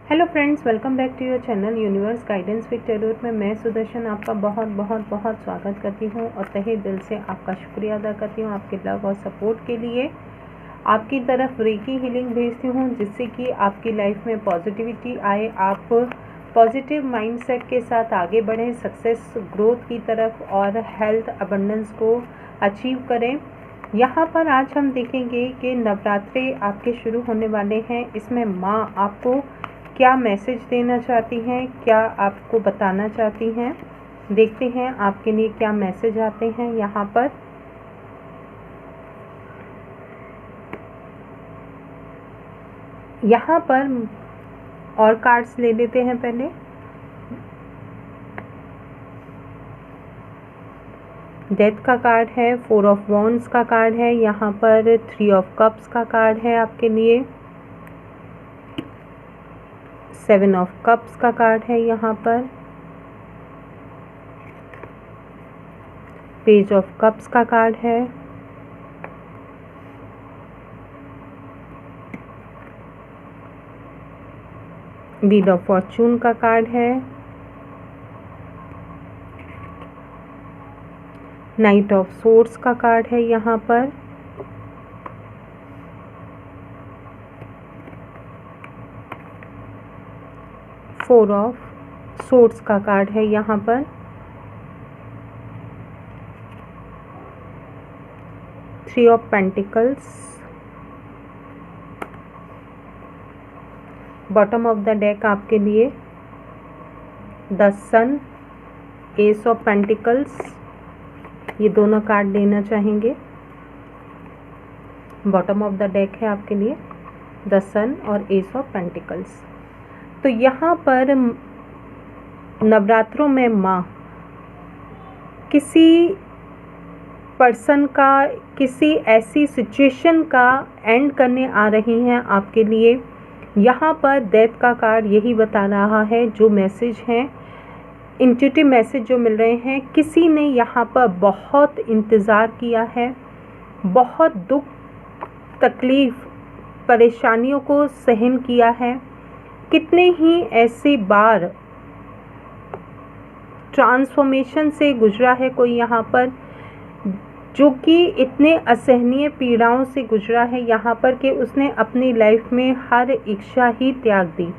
Hello friends, welcome back to your channel universe guidance with tarot में मैं सुदर्शन आपका बहुत बहुत बहुत स्वागत करती हूँ और तहे दिल से आपका शुक्रिया अदा करती हूँ आपके लव और सपोर्ट के लिए। आपकी तरफ रेकी हीलिंग भेजती हूँ जिससे कि आपकी लाइफ में पॉजिटिविटी आए, आप पॉजिटिव माइंडसेट के साथ आगे बढ़ें, सक्सेस ग्रोथ की तरफ और हेल्थ अबंडेंस को अचीव करें। यहाँ पर आज हम देखेंगे कि नवरात्रे आपके शुरू होने वाले हैं। इसमें माँ आपको क्या मैसेज देना चाहती हैं, क्या आपको बताना चाहती हैं, देखते हैं आपके लिए क्या मैसेज आते हैं यहाँ पर। यहाँ पर और कार्ड्स ले लेते हैं पहले। डेथ का कार्ड है, 4 ऑफ वॉन्ड्स का कार्ड है, यहाँ पर 3 ऑफ कप्स का कार्ड है आपके लिए, 7 ऑफ कप्स का कार्ड है, यहाँ पर पेज ऑफ कप्स का कार्ड है, व्हील ऑफ फॉर्चून का कार्ड है, नाइट ऑफ सोर्ड्स का कार्ड है, यहाँ पर फोर ऑफ सोर्ड्स का कार्ड है, यहाँ पर three of pentacles, bottom of the deck आपके लिए the sun, ace of pentacles, ये दोनों कार्ड लेना चाहेंगे। बॉटम ऑफ द डेक है आपके लिए द सन और एस ऑफ पेंटिकल्स। तो यहाँ पर नवरात्रों में माँ किसी पर्सन का, किसी ऐसी सिचुएशन का एंड करने आ रही हैं आपके लिए। यहाँ पर डेथ का कार्ड यही बता रहा है, जो मैसेज हैं, इंट्यूटिव मैसेज जो मिल रहे हैं, किसी ने यहाँ पर बहुत इंतज़ार किया है, बहुत दुख तकलीफ़ परेशानियों को सहन किया है, कितने ही ऐसी बार ट्रांसफॉर्मेशन से गुजरा है कोई यहाँ पर, जो कि इतने असहनीय पीड़ाओं से गुजरा है यहाँ पर कि उसने अपनी लाइफ में हर इच्छा ही त्याग दी,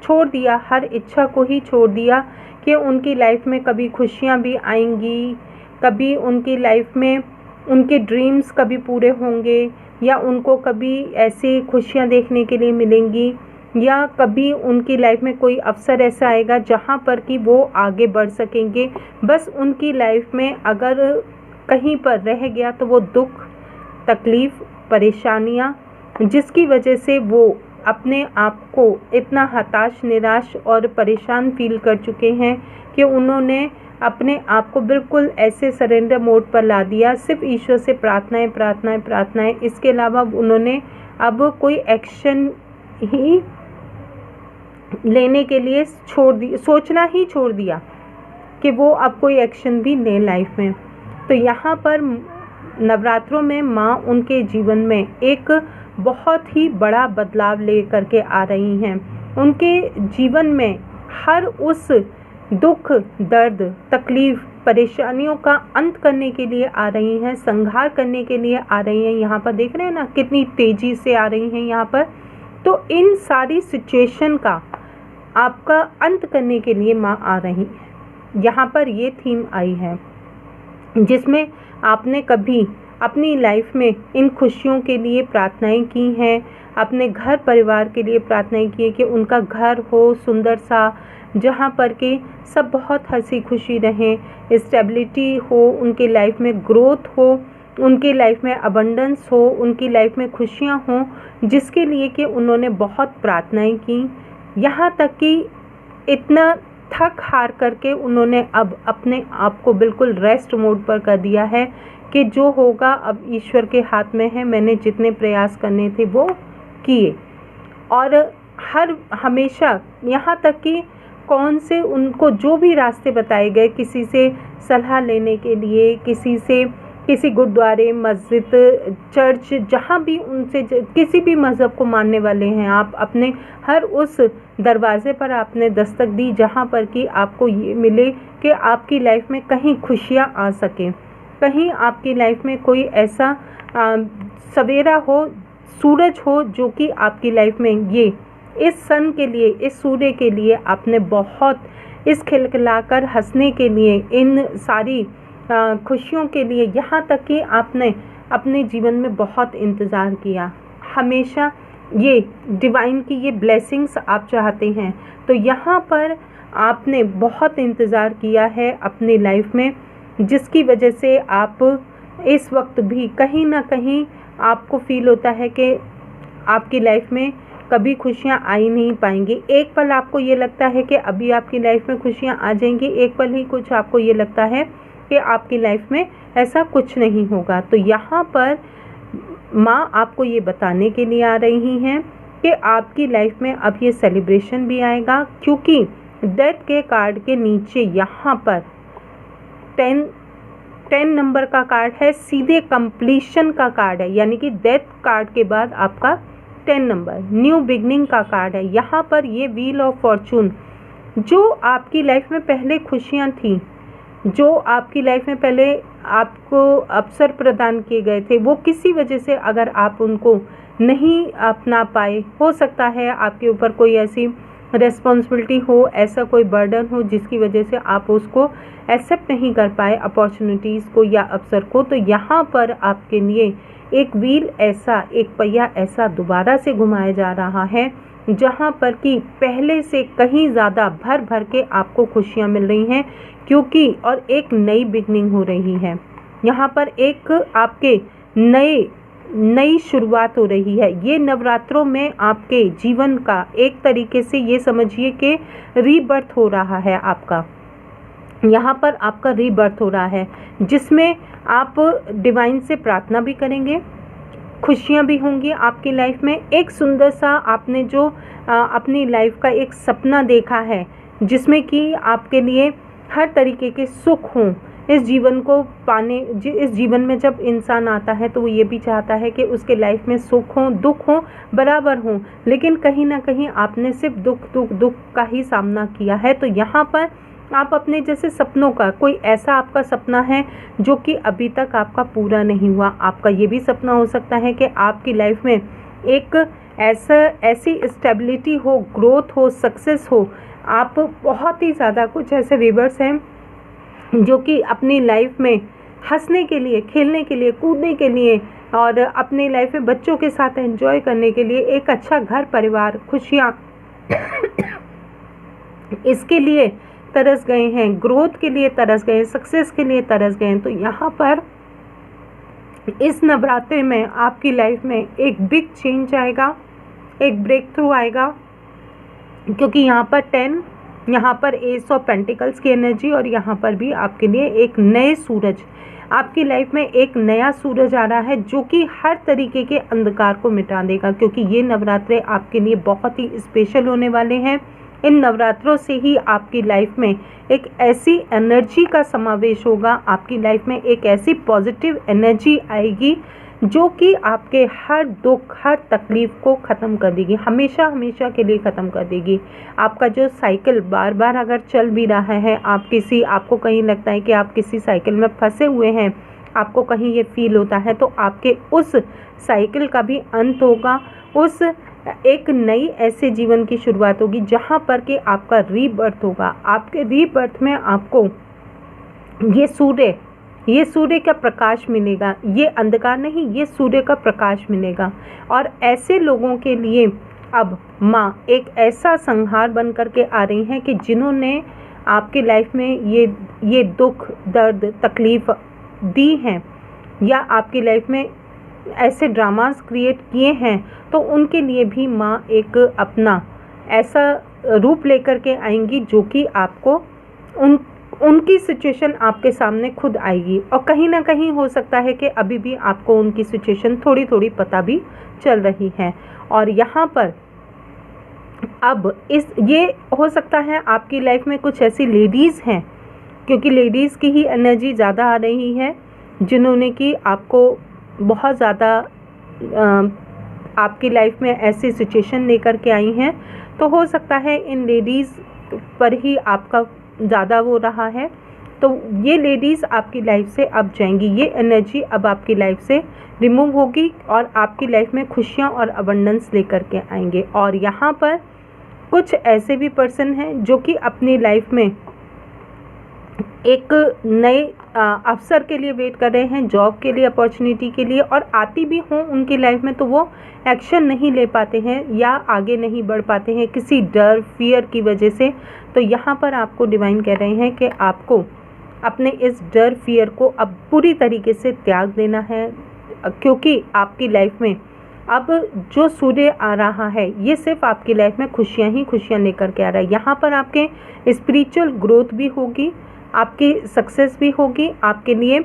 छोड़ दिया, हर इच्छा को ही छोड़ दिया कि उनकी लाइफ में कभी खुशियाँ भी आएंगी, कभी उनकी लाइफ में उनके ड्रीम्स कभी पूरे होंगे, या उनको कभी ऐसी खुशियाँ देखने के लिए मिलेंगी, या कभी उनकी लाइफ में कोई अवसर ऐसा आएगा जहाँ पर कि वो आगे बढ़ सकेंगे। बस उनकी लाइफ में अगर कहीं पर रह गया तो वो दुख तकलीफ़ परेशानियाँ, जिसकी वजह से वो अपने आप को इतना हताश निराश और परेशान फील कर चुके हैं कि उन्होंने अपने आप को बिल्कुल ऐसे सरेंडर मोड पर ला दिया, सिर्फ ईश्वर से प्रार्थनाएं प्रार्थनाएं प्रार्थनाएं। इसके अलावा उन्होंने अब कोई एक्शन ही लेने के लिए छोड़ दी, सोचना ही छोड़ दिया कि वो अब कोई एक्शन भी ले लाइफ में। तो यहाँ पर नवरात्रों में माँ उनके जीवन में एक बहुत ही बड़ा बदलाव ले करके आ रही हैं। उनके जीवन में हर उस दुख दर्द तकलीफ़ परेशानियों का अंत करने के लिए आ रही हैं, संहार करने के लिए आ रही हैं। यहाँ पर देख रहे हैं ना कितनी तेज़ी से आ रही हैं यहाँ पर। तो इन सारी सिचुएशन का आपका अंत करने के लिए माँ आ रही है। यहाँ पर ये थीम आई है जिसमें आपने कभी अपनी लाइफ में इन खुशियों के लिए प्रार्थनाएं की हैं, अपने घर परिवार के लिए प्रार्थनाएं की है कि उनका घर हो सुंदर सा, जहाँ पर कि सब बहुत हंसी खुशी रहें, स्टेबिलिटी हो, उनकी लाइफ में ग्रोथ हो, उनकी लाइफ में अबंडेंस हो, उनकी लाइफ में खुशियाँ हों, जिसके लिए कि उन्होंने बहुत प्रार्थनाएं की। यहाँ तक कि इतना थक हार करके उन्होंने अब अपने आप को बिल्कुल रेस्ट मोड पर कर दिया है कि जो होगा अब ईश्वर के हाथ में है। मैंने जितने प्रयास करने थे वो किए, और हमेशा यहाँ तक कि कौन से उनको जो भी रास्ते बताए गए, किसी से सलाह लेने के लिए, किसी से किसी गुरुद्वारे, मस्जिद, चर्च, जहाँ भी उनसे किसी भी मज़हब को मानने वाले हैं आप, अपने हर उस दरवाज़े पर आपने दस्तक दी जहाँ पर कि आपको ये मिले कि आपकी लाइफ में कहीं खुशियाँ आ सकें, कहीं आपकी लाइफ में कोई ऐसा सवेरा हो, सूरज हो जो कि आपकी लाइफ में ये इस सन के लिए, इस सूर्य के लिए आपने बहुत, इस खिलखिलाकर हंसने के लिए, इन सारी खुशियों के लिए, यहाँ तक कि आपने अपने जीवन में बहुत इंतज़ार किया। हमेशा ये डिवाइन की ये ब्लेसिंग्स आप चाहते हैं, तो यहाँ पर आपने बहुत इंतज़ार किया है अपनी लाइफ में, जिसकी वजह से आप इस वक्त भी कहीं ना कहीं आपको फील होता है कि आपकी लाइफ में कभी खुशियाँ आ ही नहीं पाएंगी। एक पल आपको ये लगता है कि अभी आपकी लाइफ में खुशियाँ आ जाएंगी, एक पल ही कुछ आपको ये लगता है कि आपकी लाइफ में ऐसा कुछ नहीं होगा। तो यहाँ पर माँ आपको ये बताने के लिए आ रही हैं कि आपकी लाइफ में अब ये सेलिब्रेशन भी आएगा, क्योंकि डेथ के कार्ड के नीचे यहाँ पर 10 नंबर का कार्ड है, सीधे कंप्लीशन का कार्ड है, यानी कि डेथ कार्ड के बाद आपका 10 नंबर न्यू बिगनिंग का कार्ड है। यहाँ पर ये व्हील ऑफ फॉर्चून, जो आपकी लाइफ में पहले खुशियाँ थी, जो आपकी लाइफ में पहले आपको अवसर प्रदान किए गए थे, वो किसी वजह से अगर आप उनको नहीं अपना पाए, हो सकता है आपके ऊपर कोई ऐसी रिस्पॉन्सिबिलिटी हो, ऐसा कोई बर्डन हो जिसकी वजह से आप उसको एक्सेप्ट नहीं कर पाए, अपॉर्चुनिटीज़ को या अवसर को, तो यहाँ पर आपके लिए एक व्हील ऐसा, एक पहिया ऐसा दोबारा से घुमाया जा रहा है, जहाँ पर कि पहले से कहीं ज़्यादा भर भर के आपको खुशियाँ मिल रही हैं, क्योंकि और एक नई बिगनिंग हो रही है। यहाँ पर एक आपके नई शुरुआत हो रही है। ये नवरात्रों में आपके जीवन का एक तरीके से ये समझिए कि रीबर्थ हो रहा है आपका। यहाँ पर आपका रीबर्थ हो रहा है, जिसमें आप डिवाइन से प्रार्थना भी करेंगे, खुशियाँ भी होंगी आपकी लाइफ में। एक सुंदर सा आपने जो अपनी लाइफ का एक सपना देखा है, जिसमें कि आपके लिए हर तरीके के सुख हों, इस जीवन को पाने, इस जीवन में जब इंसान आता है तो वो ये भी चाहता है कि उसके लाइफ में सुख हो, दुख हो, बराबर हो, लेकिन कहीं ना कहीं आपने सिर्फ दुख का ही सामना किया है। तो यहाँ पर आप अपने जैसे सपनों का, कोई ऐसा आपका सपना है जो कि अभी तक आपका पूरा नहीं हुआ। आपका ये भी सपना हो सकता है कि आपकी लाइफ में एक ऐसी स्टेबिलिटी हो, ग्रोथ हो, सक्सेस हो। आप बहुत ही ज़्यादा कुछ ऐसे वीवर्स हैं जो कि अपनी लाइफ में हंसने के लिए, खेलने के लिए, कूदने के लिए और अपनी लाइफ में बच्चों के साथ एंजॉय करने के लिए, एक अच्छा घर परिवार, खुशियाँ इसके लिए तरस गए हैं, ग्रोथ के लिए तरस गए हैं, सक्सेस के लिए तरस गए हैं। तो यहाँ पर इस नवरात्रि में आपकी लाइफ में एक बिग चेंज आएगा, एक ब्रेक थ्रू आएगा, क्योंकि यहाँ पर 10, यहाँ पर एस ऑफ पेंटिकल्स की एनर्जी, और यहाँ पर भी आपके लिए एक नए सूरज, आपकी लाइफ में एक नया सूरज आ रहा है जो कि हर तरीके के अंधकार को मिटा देगा, क्योंकि ये नवरात्रे आपके लिए बहुत ही स्पेशल होने वाले हैं। इन नवरात्रों से ही आपकी लाइफ में एक ऐसी एनर्जी का समावेश होगा, आपकी लाइफ में एक ऐसी पॉजिटिव एनर्जी आएगी जो कि आपके हर दुख, हर तकलीफ़ को ख़त्म कर देगी, हमेशा हमेशा के लिए ख़त्म कर देगी। आपका जो साइकिल बार बार अगर चल भी रहा है, आपको कहीं लगता है कि आप किसी साइकिल में फंसे हुए हैं, आपको कहीं ये फील होता है, तो आपके उस साइकिल का भी अंत होगा, उस एक नई ऐसे जीवन की शुरुआत होगी जहाँ पर कि आपका रीबर्थ होगा। आपके रीबर्थ में आपको ये सूर्य का प्रकाश मिलेगा, ये अंधकार नहीं, ये सूर्य का प्रकाश मिलेगा। और ऐसे लोगों के लिए अब माँ एक ऐसा संहार बन करके आ रही हैं कि जिन्होंने आपकी लाइफ में ये दुख, दर्द, तकलीफ़ दी हैं या आपकी लाइफ में ऐसे ड्रामास क्रिएट किए हैं, तो उनके लिए भी माँ एक अपना ऐसा रूप लेकर के आएंगी जो कि आपको उनकी सिचुएशन आपके सामने खुद आएगी। और कहीं ना कहीं हो सकता है कि अभी भी आपको उनकी सिचुएशन थोड़ी थोड़ी पता भी चल रही है। और यहाँ पर अब ये हो सकता है आपकी लाइफ में कुछ ऐसी लेडीज़ हैं, क्योंकि लेडीज़ की ही एनर्जी ज़्यादा आ रही है, जिन्होंने कि आपको बहुत ज़्यादा आपकी लाइफ में ऐसी सिचुएशन लेकर के आई हैं। तो हो सकता है इन लेडीज़ पर ही आपका ज़्यादा वो रहा है। तो ये लेडीज़ आपकी लाइफ से अब जाएंगी, ये एनर्जी अब आपकी लाइफ से रिमूव होगी और आपकी लाइफ में खुशियाँ और अबंडेंस लेकर के आएंगे। और यहाँ पर कुछ ऐसे भी पर्सन हैं जो कि अपनी लाइफ में एक नए अवसर के लिए वेट कर रहे हैं, जॉब के लिए, अपॉर्चुनिटी के लिए, और आती भी हों उनकी लाइफ में तो वो एक्शन नहीं ले पाते हैं या आगे नहीं बढ़ पाते हैं किसी डर, फियर की वजह से। तो यहाँ पर आपको डिवाइन कह रहे हैं कि आपको अपने इस डर, फियर को अब पूरी तरीके से त्याग देना है, क्योंकि आपकी लाइफ में अब जो सूर्य आ रहा है ये सिर्फ आपकी लाइफ में खुशियाँ ही खुशियाँ लेकर के आ रहा है। यहाँ पर आपके स्पिरिचुअल ग्रोथ भी होगी, आपकी सक्सेस भी होगी, आपके लिए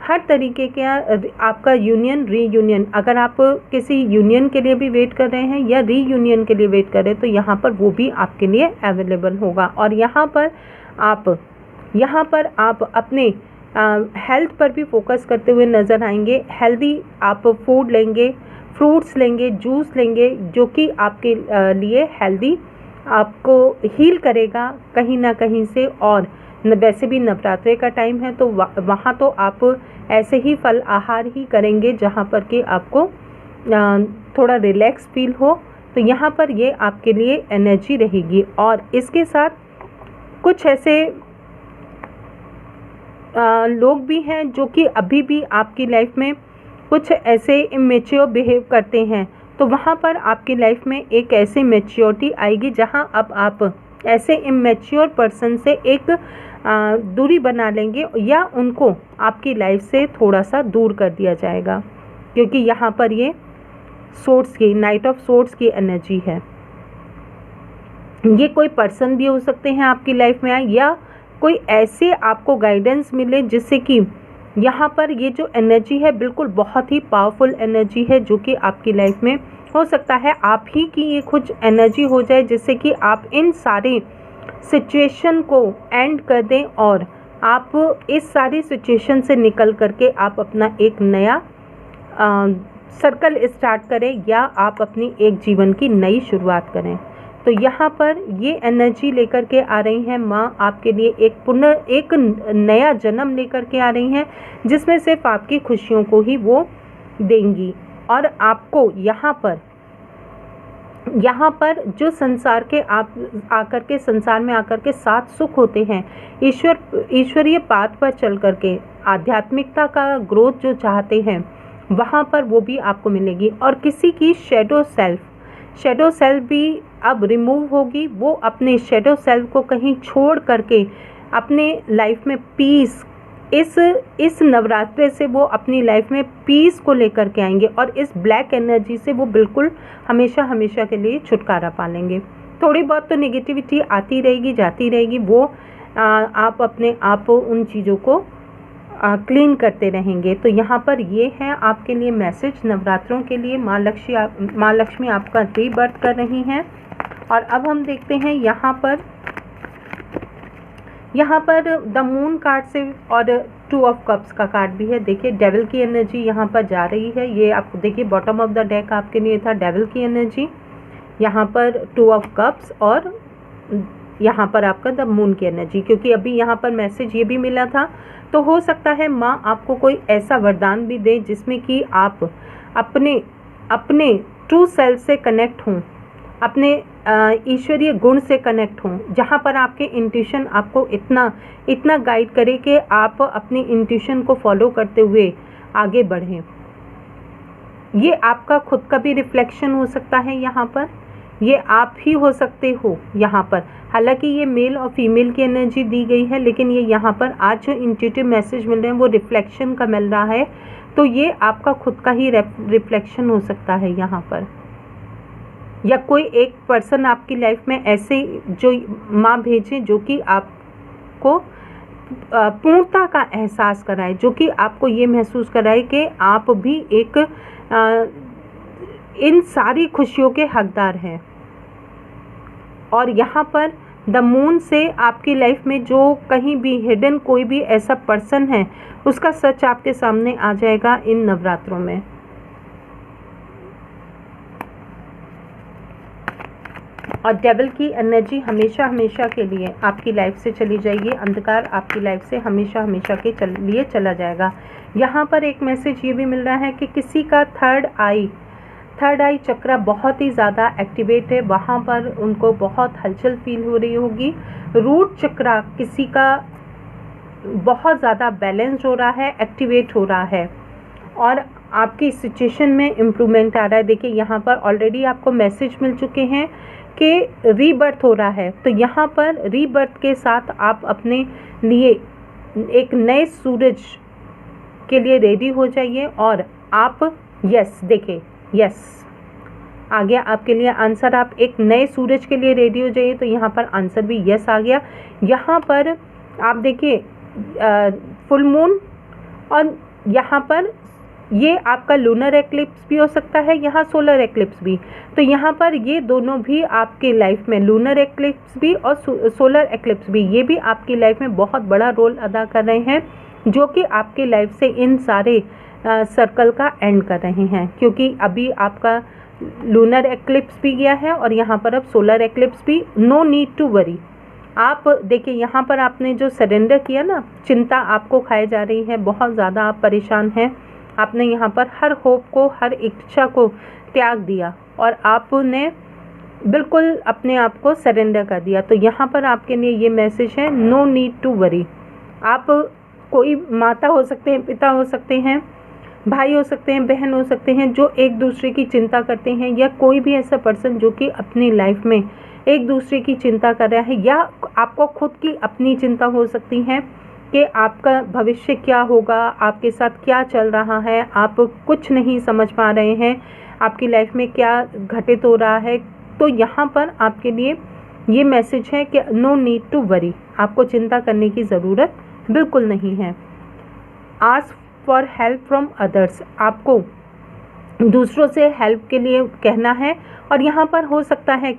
हर तरीके के आपका यूनियन, रीयूनियन, अगर आप किसी यूनियन के लिए भी वेट कर रहे हैं या रीयूनियन के लिए वेट कर रहे हैं तो यहाँ पर वो भी आपके लिए अवेलेबल होगा। और यहाँ पर आप अपने हेल्थ पर भी फोकस करते हुए नज़र आएंगे। हेल्दी आप फूड लेंगे, फ्रूट्स लेंगे, जूस लेंगे, जो कि आपके लिए हेल्दी आपको हील करेगा कहीं ना कहीं से। और वैसे भी नवरात्रे का टाइम है तो वहाँ तो आप ऐसे ही फल आहार ही करेंगे जहाँ पर कि आपको थोड़ा रिलैक्स फील हो। तो यहाँ पर ये आपके लिए एनर्जी रहेगी। और इसके साथ कुछ ऐसे लोग भी हैं जो कि अभी भी आपकी लाइफ में कुछ ऐसे इमेच्योर बिहेव करते हैं, तो वहाँ पर आपकी लाइफ में एक ऐसी मैच्योरिटी आएगी जहाँ अब आप ऐसे इमेच्योर पर्सन से एक दूरी बना लेंगे या उनको आपकी लाइफ से थोड़ा सा दूर कर दिया जाएगा, क्योंकि यहाँ पर ये सोर्स की, नाइट ऑफ सोर्स की एनर्जी है। ये कोई पर्सन भी हो सकते हैं आपकी लाइफ में आए, या कोई ऐसे आपको गाइडेंस मिले जिससे कि यहाँ पर ये जो एनर्जी है बिल्कुल बहुत ही पावरफुल एनर्जी है, जो कि आपकी लाइफ में हो सकता है आप ही की ये कुछ एनर्जी हो जाए जिससे कि आप इन सारे सिचुएशन को एंड कर दें और आप इस सारी सिचुएशन से निकल करके आप अपना एक नया सर्कल स्टार्ट करें या आप अपनी एक जीवन की नई शुरुआत करें। तो यहाँ पर ये एनर्जी लेकर के आ रही हैं माँ आपके लिए एक नया जन्म लेकर के आ रही हैं, जिसमें सिर्फ आपकी खुशियों को ही वो देंगी। और आपको यहाँ पर जो संसार के आप आकर के संसार में आकर के 7 सुख होते हैं, ईश्वरीय पाथ पर चल करके आध्यात्मिकता का ग्रोथ जो चाहते हैं वहाँ पर वो भी आपको मिलेगी। और किसी की शैडो सेल्फ भी अब रिमूव होगी, वो अपने शैडो सेल्फ को कहीं छोड़ करके अपने लाइफ में पीस, इस नवरात्रे से वो अपनी लाइफ में पीस को लेकर के आएंगे और इस ब्लैक एनर्जी से वो बिल्कुल हमेशा के लिए छुटकारा पा लेंगे। थोड़ी बहुत तो नेगेटिविटी आती रहेगी, जाती रहेगी, वो आप अपने आप उन चीज़ों को क्लीन करते रहेंगे। तो यहाँ पर ये है आपके लिए मैसेज नवरात्रों के लिए। माँ लक्ष्मी आपका रीबर्थ कर रही हैं। और अब हम देखते हैं यहाँ पर द मून कार्ड से और 2 ऑफ कप्स का कार्ड भी है। देखिए डेविल की एनर्जी यहाँ पर जा रही है। ये आपको देखिए बॉटम ऑफ द डेक आपके लिए था डेविल की एनर्जी, यहाँ पर 2 ऑफ कप्स और यहाँ पर आपका द मून की एनर्जी। क्योंकि अभी यहाँ पर मैसेज ये भी मिला था, तो हो सकता है माँ आपको कोई ऐसा वरदान भी दे जिसमें कि आप अपने ट्रू सेल्फ से कनेक्ट हों, अपने ईश्वरीय गुण से कनेक्ट हों, जहाँ पर आपके इंट्यूशन आपको इतना गाइड करे कि आप अपनी इंट्यूशन को फॉलो करते हुए आगे बढ़ें। ये आपका खुद का भी रिफ्लेक्शन हो सकता है, यहाँ पर ये आप ही हो सकते हो यहाँ पर। हालांकि ये मेल और फीमेल की एनर्जी दी गई है, लेकिन ये यहाँ पर आज जो इंट्यूटिव मैसेज मिल रहे हैं वो रिफ्लेक्शन का मिल रहा है, तो ये आपका खुद का ही रिफ्लेक्शन हो सकता है यहाँ पर। या कोई एक पर्सन आपकी लाइफ में ऐसे जो माँ भेजे जो कि आपको पूर्णता का एहसास कराए, जो कि आपको ये महसूस कराए कि आप भी एक इन सारी खुशियों के हकदार हैं। और यहाँ पर द मून से आपकी लाइफ में जो कहीं भी हिडन कोई भी ऐसा पर्सन है उसका सच आपके सामने आ जाएगा इन नवरात्रों में। और डेविल की एनर्जी हमेशा हमेशा के लिए आपकी लाइफ से चली जाएगी, अंधकार आपकी लाइफ से हमेशा हमेशा के लिए चला जाएगा। यहाँ पर एक मैसेज ये भी मिल रहा है कि किसी का थर्ड आई चक्र बहुत ही ज़्यादा एक्टिवेट है, वहाँ पर उनको बहुत हलचल फील हो रही होगी। रूट चक्र किसी का बहुत ज़्यादा बैलेंस हो रहा है, एक्टिवेट हो रहा है और आपकी सिचुएशन में इम्प्रूवमेंट आ रहा है। देखिए यहाँ पर ऑलरेडी आपको मैसेज मिल चुके हैं कि रीबर्थ हो रहा है, तो यहाँ पर रीबर्थ के साथ आप अपने लिए एक नए सूरज के लिए रेडी हो जाइए। और आप देखिए आ गया आपके लिए आंसर, आप एक नए सूरज के लिए रेडी हो जाइए। तो यहाँ पर आंसर भी यस आ गया। यहाँ पर आप देखिए फुल मून और यहाँ पर ये आपका लूनर एक्लिप्स भी हो सकता है, यहाँ सोलर एक्लिप्स भी। तो यहाँ पर ये दोनों भी आपके लाइफ में, लूनर एक्लिप्स भी और सोलर एक्लिप्स भी, ये भी आपकी लाइफ में बहुत बड़ा रोल अदा कर रहे हैं, जो कि आपके लाइफ से इन सारे सर्कल का एंड कर रहे हैं। क्योंकि अभी आपका लूनर एक्लिप्स भी गया है और यहाँ पर अब सोलर एक्लिप्स भी। No need to worry. आप देखिए यहाँ पर आपने जो सरेंडर किया ना, चिंता आपको खाई जा रही है, बहुत ज़्यादा आप परेशान हैं, आपने यहाँ पर हर होप को, हर इच्छा को त्याग दिया और आपने बिल्कुल अपने आप को सरेंडर कर दिया। तो यहाँ पर आपके लिए ये मैसेज है, नो नीड टू वरी। आप कोई माता हो सकते हैं, पिता हो सकते हैं, भाई हो सकते हैं, बहन हो सकते हैं, जो एक दूसरे की चिंता करते हैं, या कोई भी ऐसा पर्सन जो कि अपनी लाइफ में एक दूसरे की चिंता कर रहा है, या आपको खुद की अपनी चिंता हो सकती है कि आपका भविष्य क्या होगा, आपके साथ क्या चल रहा है, आप कुछ नहीं समझ पा रहे हैं, आपकी लाइफ में क्या घटित हो रहा है। तो यहाँ पर आपके लिए ये मैसेज है कि नो नीड टू वरी, आपको चिंता करने की ज़रूरत बिल्कुल नहीं है। Ask for help from others, आपको दूसरों से हेल्प के लिए कहना है। और यहाँ पर हो सकता है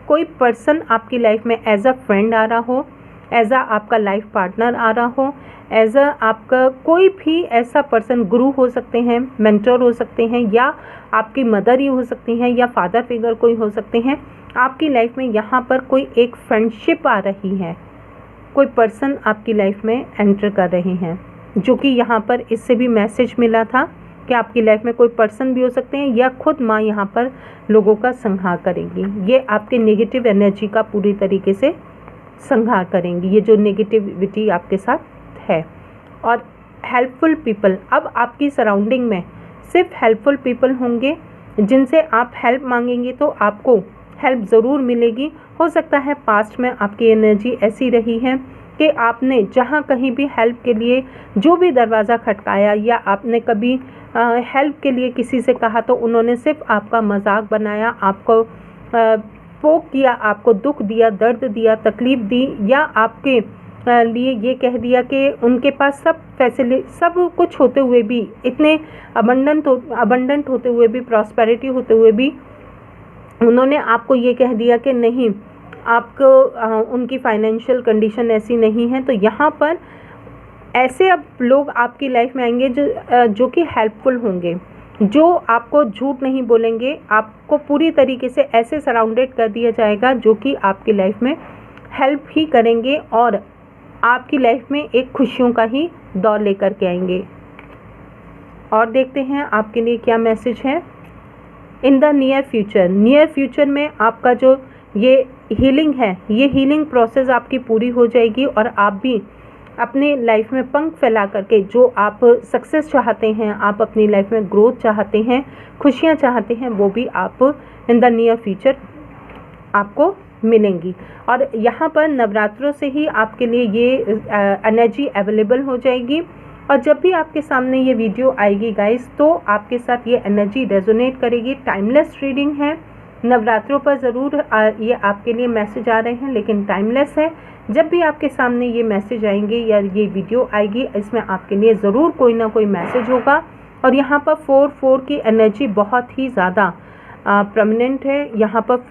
कोई पर्सन आपकी लाइफ में एज अ फ्रेंड आ रहा हो, एज अ आपका लाइफ पार्टनर आ रहा हो, एज अ आपका कोई भी ऐसा पर्सन, गुरु हो सकते हैं, मेंटर हो सकते हैं, या आपकी मदर ही हो सकती हैं, या फादर फिगर कोई हो सकते हैं। आपकी लाइफ में यहाँ पर कोई एक फ्रेंडशिप आ रही है, कोई पर्सन आपकी लाइफ में एंटर कर रहे हैं, जो कि यहाँ पर इससे भी मैसेज मिला था कि आपकी लाइफ में कोई पर्सन भी हो सकते हैं, या खुद माँ यहाँ पर लोगों का संहार करेंगी। ये आपके नेगेटिव एनर्जी का पूरी तरीके से संहार करेंगी, ये जो नेगेटिविटी आपके साथ है। और हेल्पफुल पीपल, अब आपकी सराउंडिंग में सिर्फ हेल्पफुल पीपल होंगे, जिनसे आप हेल्प मांगेंगे तो आपको हेल्प ज़रूर मिलेगी। हो सकता है पास्ट में आपकी एनर्जी ऐसी रही है कि आपने जहाँ कहीं भी हेल्प के लिए जो भी दरवाज़ा खटकाया, या आपने कभी हेल्प के लिए किसी से कहा तो उन्होंने सिर्फ आपका मजाक बनाया, आपको पोक किया, आपको दुख दिया, दर्द दिया, तकलीफ़ दी, या आपके लिए ये कह दिया कि उनके पास सब कुछ होते हुए भी, इतने अबंडेंट होते हुए भी, प्रॉस्पेरिटी होते हुए भी, उन्होंने आपको ये कह दिया कि नहीं, आपको उनकी फाइनेंशियल कंडीशन ऐसी नहीं है। तो यहाँ पर ऐसे अब लोग आपकी लाइफ में आएंगे जो कि हेल्पफुल होंगे, जो आपको झूठ नहीं बोलेंगे, आपको पूरी तरीके से ऐसे सराउंडेड कर दिया जाएगा जो कि आपकी लाइफ में हेल्प ही करेंगे और आपकी लाइफ में एक खुशियों का ही दौर लेकर के आएंगे। और देखते हैं आपके लिए क्या मैसेज है। इन द नियर फ्यूचर में आपका जो ये हीलिंग है, ये हीलिंग प्रोसेस आपकी पूरी हो जाएगी और आप भी अपने लाइफ में पंख फैला करके जो आप सक्सेस चाहते हैं, आप अपनी लाइफ में ग्रोथ चाहते हैं, खुशियां चाहते हैं, वो भी आप इन द नियर फ्यूचर आपको मिलेंगी। और यहाँ पर नवरात्रों से ही आपके लिए ये एनर्जी अवेलेबल हो जाएगी। और जब भी आपके सामने ये वीडियो आएगी गाइस, तो आपके साथ ये एनर्जी रेजोनेट करेगी। टाइमलेस रीडिंग है, नवरात्रों पर ज़रूर ये आपके लिए मैसेज आ रहे हैं, लेकिन टाइमलेस है। जब भी आपके सामने ये मैसेज आएंगे या ये वीडियो आएगी, इसमें आपके लिए ज़रूर कोई ना कोई मैसेज होगा। और यहाँ पर 4 की एनर्जी बहुत ही ज़्यादा प्रोमिनेंट है। यहाँ पर 4